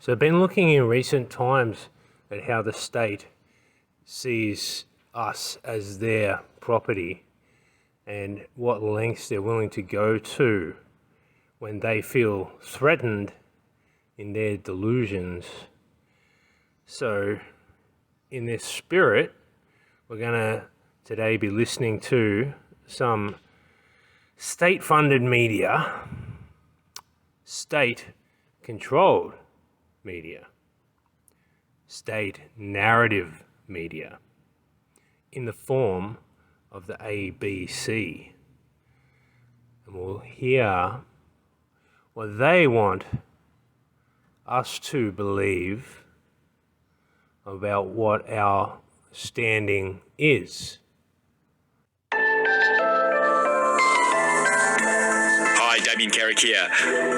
So I've been looking in recent times at how the state sees us as their property and what lengths they're willing to go to when they feel threatened in their delusions. So in this spirit, we're going to today be listening to some state-funded media, state-controlled media, state narrative media, in the form of the ABC. And we'll hear what they want us to believe about what our standing is. Hi, Damien Carrick here.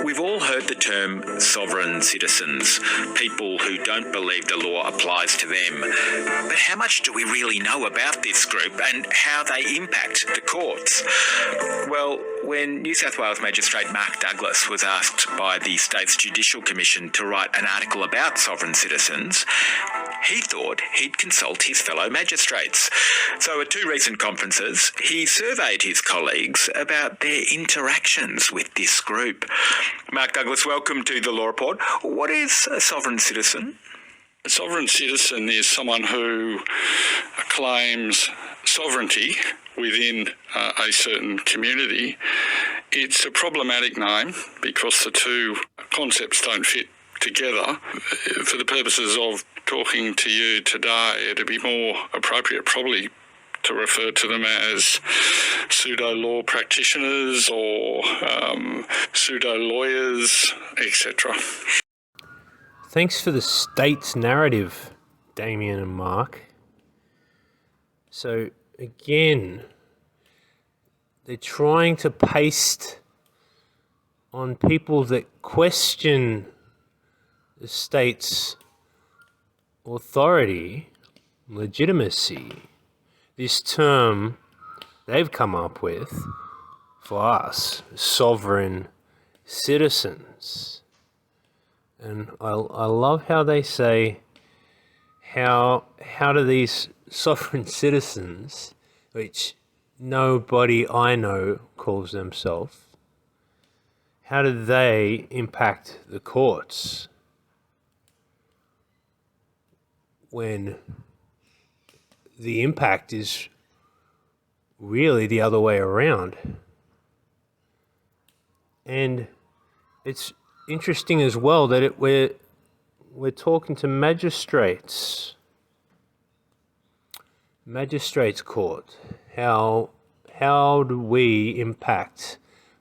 We've all heard the term sovereign citizens, people who don't believe the law applies to them. But how much do we really know about this group and how they impact the courts? Well, when New South Wales Magistrate Mark Douglas was asked by the state's Judicial Commission to write an article about sovereign citizens, he thought he'd consult his fellow magistrates. So at two recent conferences, he surveyed his colleagues about their interactions with this group. Mark Douglas, welcome to the Law Report. What is a sovereign citizen? A sovereign citizen is someone who claims sovereignty within a certain community. It's a problematic name because the two concepts don't fit together. For the purposes of talking to you today, it'd be more appropriate probably to refer to them as pseudo-law practitioners or pseudo-lawyers, etc. Thanks for the state's narrative, Damien and Mark. So again, they're trying to paste on people that question the state's authority, legitimacy, this term they've come up with for us, sovereign citizens. And I love how they say, how do these sovereign citizens, which nobody I know calls themselves, how do they impact the courts when the impact is really the other way around? And it's interesting as well that we're talking to magistrates court. How do we impact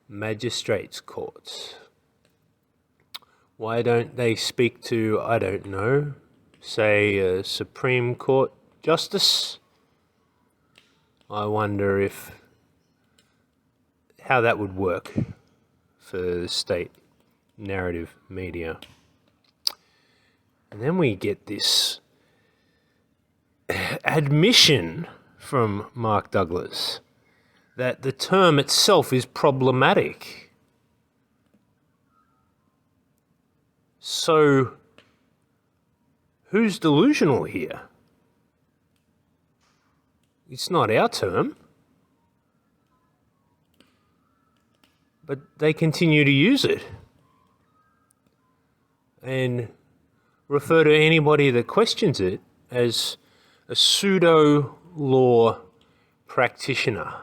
magistrates courts? Why don't they speak to, I don't know, say a Supreme Court justice? I wonder how that would work for the state narrative media. And then we get this admission from Mark Douglas that the term itself is problematic. So who's delusional here? It's not our term. But they continue to use it and refer to anybody that questions it as a pseudo-law practitioner.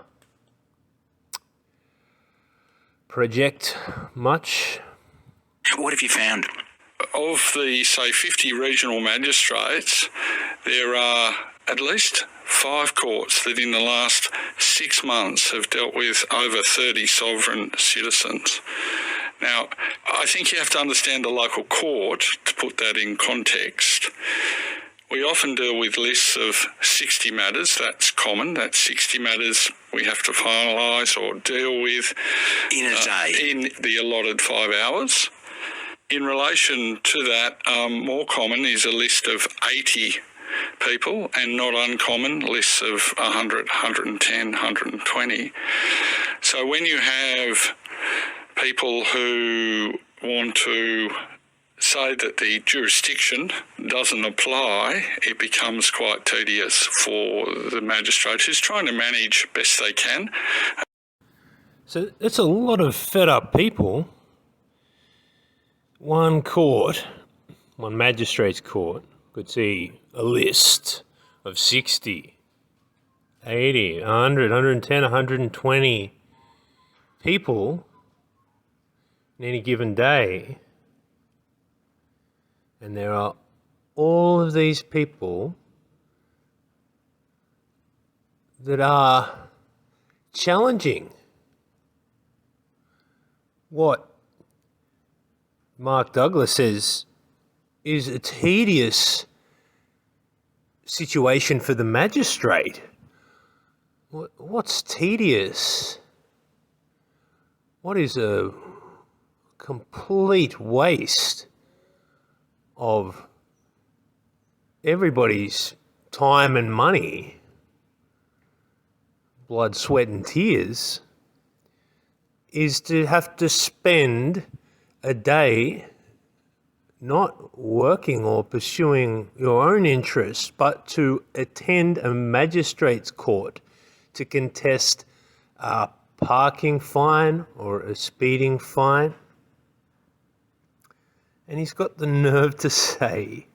Project much? What have you found? Of the, say, 50 regional magistrates, there are at least 5 courts that in the last 6 months have dealt with over 30 sovereign citizens. Now, I think you have to understand the local court to put that in context. We often deal with lists of 60 matters. That's common. That's 60 matters we have to finalise or deal with in a day, in the allotted 5 hours. In relation to that, more common is a list of 80 people, and not uncommon lists of 100, 110, 120. So when you have people who want to say that the jurisdiction doesn't apply, it becomes quite tedious for the magistrate who's trying to manage best they can. So it's a lot of fed up people. One magistrate's court could see a list of 60, 80, 100, 110, 120 people in any given day. And there are all of these people that are challenging what Mark Douglas says is a tedious situation for the magistrate. What's tedious? What is a complete waste of everybody's time and money, blood, sweat and tears, is to have to spend a day not working or pursuing your own interests, but to attend a magistrate's court to contest a parking fine or a speeding fine. And he's got the nerve to say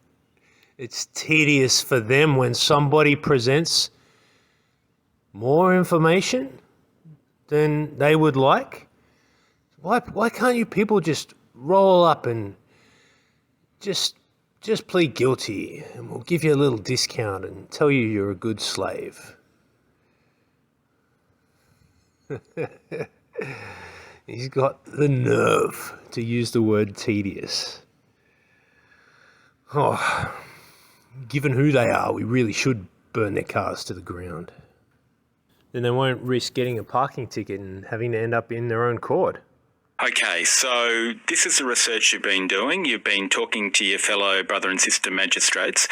it's tedious for them when somebody presents more information than they would like. Why can't you people just roll up and just plead guilty, and we'll give you a little discount and tell you you're a good slave? He's got the nerve to use the word tedious. Oh, given who they are, we really should burn their cars to the ground. Then they won't risk getting a parking ticket and having to end up in their own court. Okay, so this is the research you've been doing. You've been talking to your fellow brother and sister magistrates.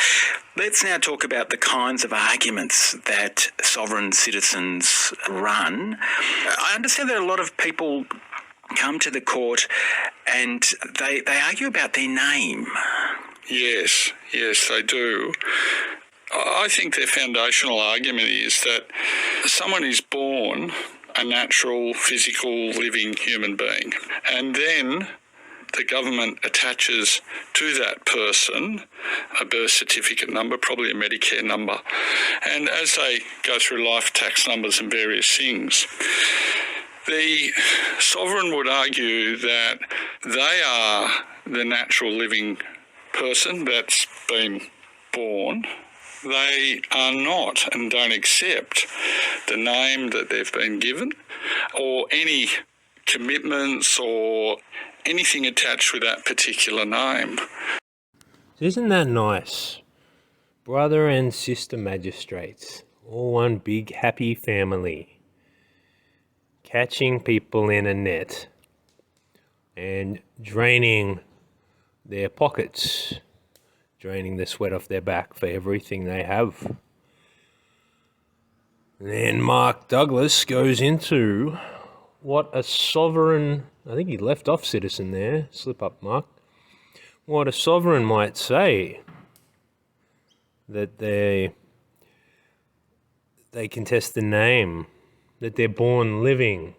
Let's now talk about the kinds of arguments that sovereign citizens run. I understand that a lot of people come to the court and they argue about their name. Yes, they do. I think their foundational argument is that someone is born a natural, physical, living human being, and then the government attaches to that person a birth certificate number, probably a Medicare number, and as they go through life, tax numbers and various things, the sovereign would argue that they are the natural living person that's been born. They are not and don't accept the name that they've been given or any commitments or anything attached with that particular name. Isn't that nice? Brother and sister magistrates, all one big happy family, catching people in a net and draining their pockets, draining the sweat off their back for everything they have. And then Mark Douglas goes into what a sovereign, I think he left off citizen there, slip up Mark, what a sovereign might say, that they contest the name, that they're born living.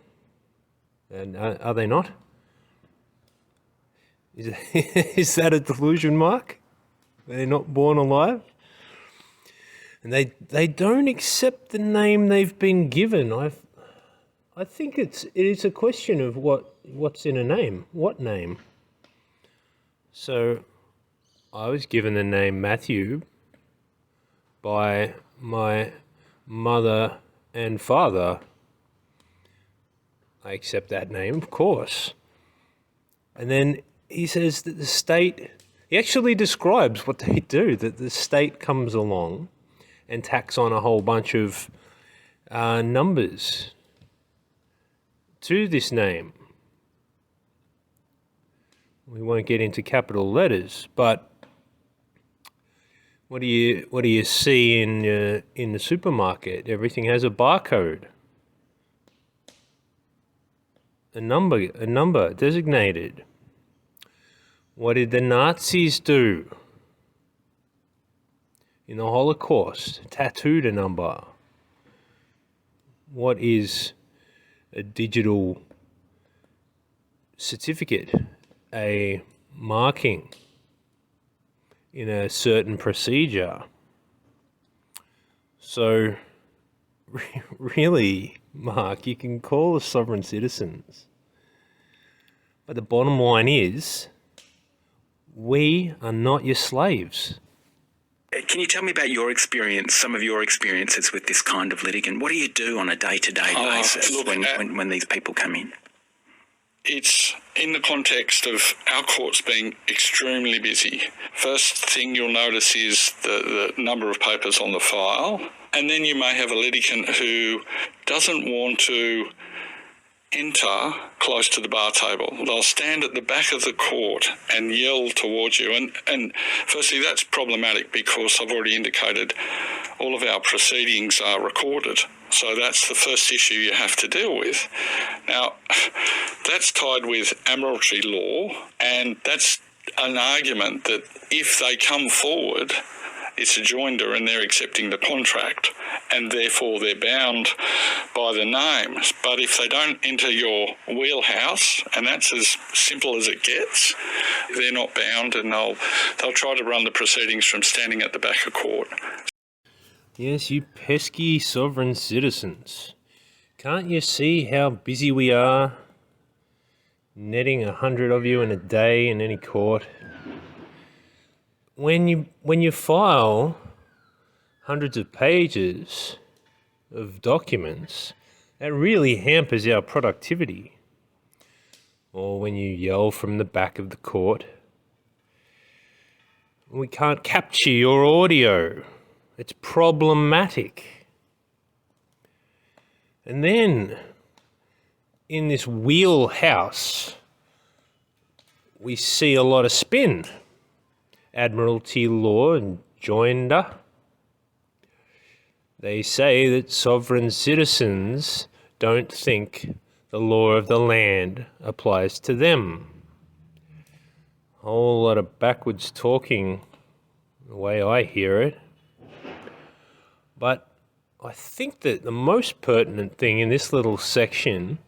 And are they not? Is that a delusion, Mark? They're not born alive? And they don't accept the name they've been given. I think it is a question of what's in a name. What name? So I was given the name Matthew by my mother and father. I accept that name, of course. And then he says that the state, he actually describes what they do, that the state comes along and tacks on a whole bunch of numbers to this name. We won't get into capital letters, but what do you see in the supermarket? Everything has a barcode, a number designated. What did the Nazis do in the Holocaust? Tattooed a number. What is a digital certificate? A marking in a certain procedure. So, really, Mark, you can call us sovereign citizens. But the bottom line is, we are not your slaves. Can you tell me about your experience, some of your experiences with this kind of litigant? What do you do on a day-to-day basis when these people come in? It's in the context of our courts being extremely busy. First thing you'll notice is the number of papers on the file, and then you may have a litigant who doesn't want to enter close to the bar table. They'll stand at the back of the court and yell towards you. And firstly, that's problematic because I've already indicated all of our proceedings are recorded. So that's the first issue you have to deal with. Now, that's tied with admiralty law, and that's an argument that if they come forward, it's a joinder and they're accepting the contract, and therefore they're bound by the names. But if they don't enter your wheelhouse, and that's as simple as it gets, they're not bound, and they'll try to run the proceedings from standing at the back of court. Yes, you pesky sovereign citizens. Can't you see how busy we are? Netting 100 of you in a day in any court. When you file hundreds of pages of documents, that really hampers our productivity. Or when you yell from the back of the court, we can't capture your audio. It's problematic. And then, in this wheelhouse, we see a lot of spin. Admiralty law and joinder. They say that sovereign citizens don't think the law of the land applies to them. A whole lot of backwards talking, the way I hear it. But I think that the most pertinent thing in this little section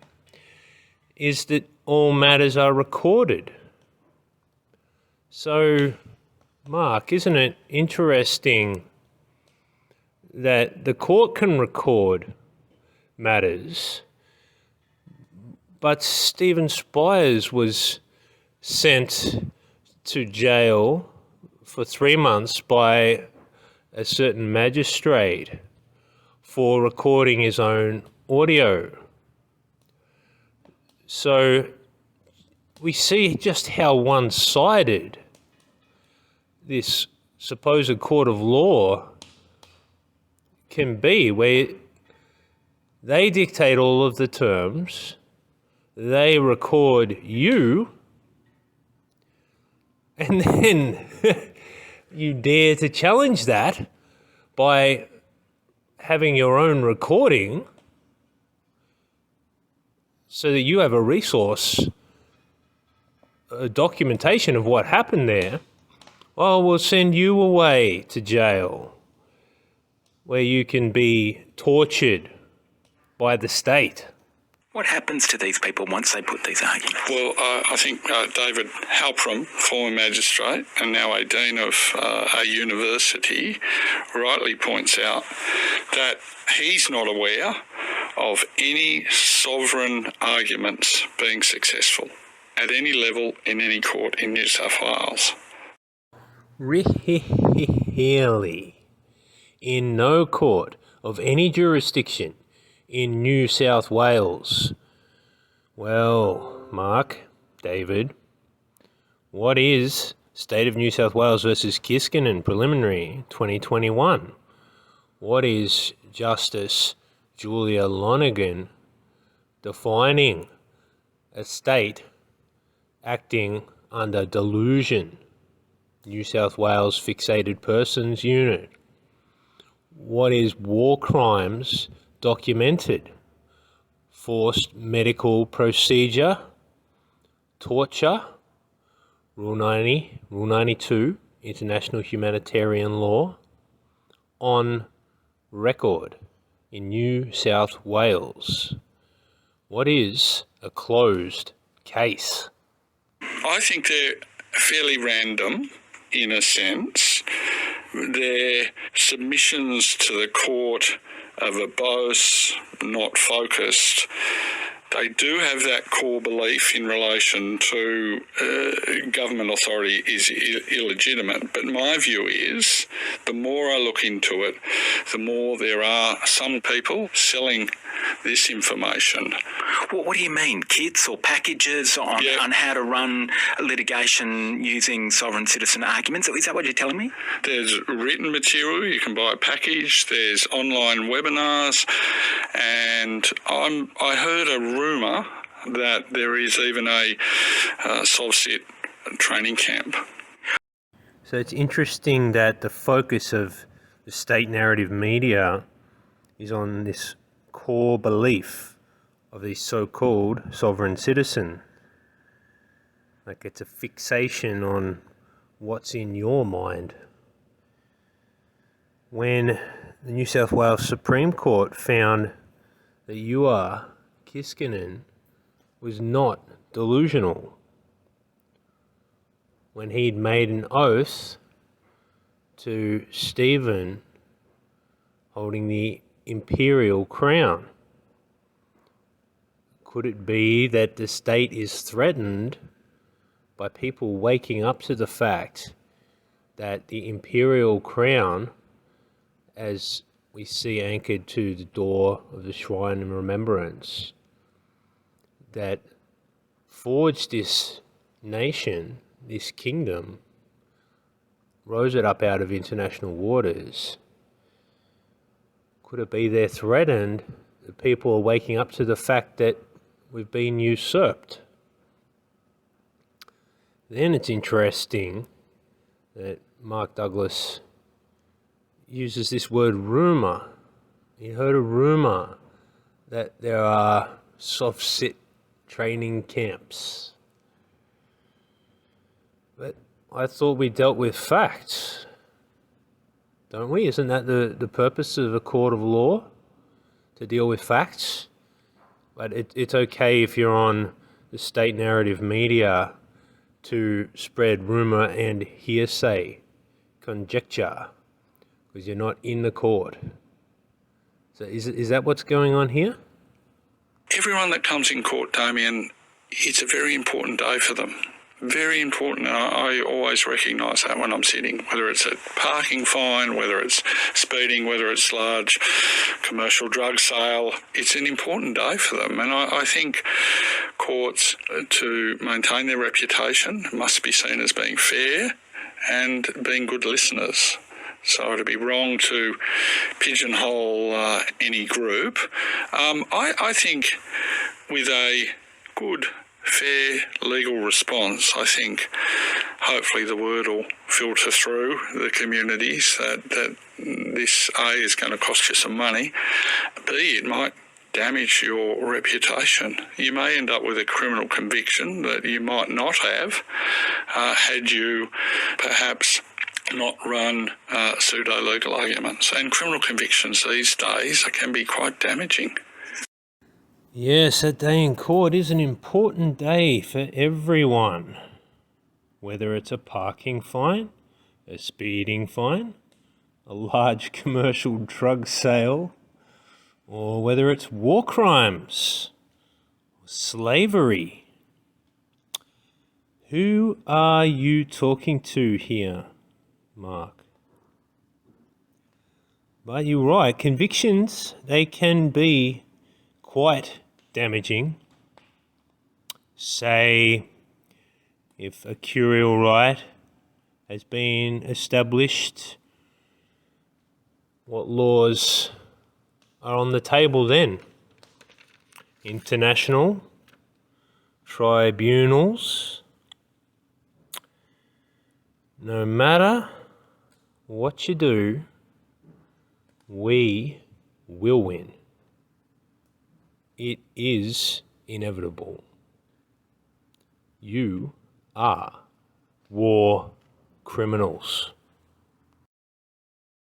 is that all matters are recorded. So, Mark, isn't it interesting that the court can record matters, but Stephen Spires was sent to jail for 3 months by a certain magistrate for recording his own audio. So we see just how one-sided this supposed court of law can be, where they dictate all of the terms, they record you, and then you dare to challenge that by having your own recording so that you have a resource, a documentation of what happened there. Well, we'll send you away to jail where you can be tortured by the state. What happens to these people once they put these arguments? Well, I think David Halpern, former magistrate and now a dean of a university, rightly points out that he's not aware of any sovereign arguments being successful at any level in any court in New South Wales. Really? In no court of any jurisdiction in New South Wales? Well, Mark, David, what is State of New South Wales versus Kiskanen preliminary 2021? What is Justice Julia Lonergan defining a state acting under delusion? New South Wales Fixated Persons Unit. What is war crimes documented? Forced medical procedure, torture, Rule 90, Rule 92, International Humanitarian Law, on record in New South Wales. What is a closed case? I think they're fairly random in a sense. They're submissions to the court are verbose, not focused. They do have that core belief in relation to government authority is illegitimate. But my view is, the more I look into it, the more there are some people selling this information. What do you mean? Kits or packages on how to run litigation using sovereign citizen arguments? Is that what you're telling me? There's written material, you can buy a package, there's online webinars, and I heard a rumour that there is even a SovCit training camp. So it's interesting that the focus of the state narrative media is on this core belief of the so-called sovereign citizen. Like, it's a fixation on what's in your mind. When the New South Wales Supreme Court found that Ewa Kiskinen was not delusional, when he'd made an oath to Stephen holding the imperial crown. Could it be that the state is threatened by people waking up to the fact that the imperial crown, as we see anchored to the door of the Shrine of Remembrance, that forged this nation, this kingdom, rose it up out of international waters? Could it be they're threatened that people are waking up to the fact that we've been usurped? Then it's interesting that Mark Douglas uses this word rumour. He heard a rumour that there are SovCit training camps. But I thought we dealt with facts, don't we? Isn't that the purpose of a court of law? To deal with facts? But it's okay if you're on the state narrative media to spread rumour and hearsay, conjecture, because you're not in the court. So is that what's going on here? Everyone that comes in court, Damien, it's a very important day for them. Very important. I always recognise that when I'm sitting, whether it's a parking fine, whether it's speeding, whether it's large commercial drug sale. It's an important day for them. And I think courts, to maintain their reputation, must be seen as being fair and being good listeners. So it'd be wrong to pigeonhole any group. I think with a good, fair legal response, I think hopefully the word will filter through the communities that this, A, is going to cost you some money, B, it might damage your reputation. You may end up with a criminal conviction that you might not have had you perhaps not run pseudo-legal arguments. And criminal convictions these days can be quite damaging. Yes, that day in court is an important day for everyone. Whether it's a parking fine, a speeding fine, a large commercial drug sale, or whether it's war crimes, or slavery. Who are you talking to here, Mark? But you're right, convictions, they can be quite damaging. Say, if a curial right has been established, what laws are on the table then? International tribunals. No matter what you do, we will win. It is inevitable. You are war criminals.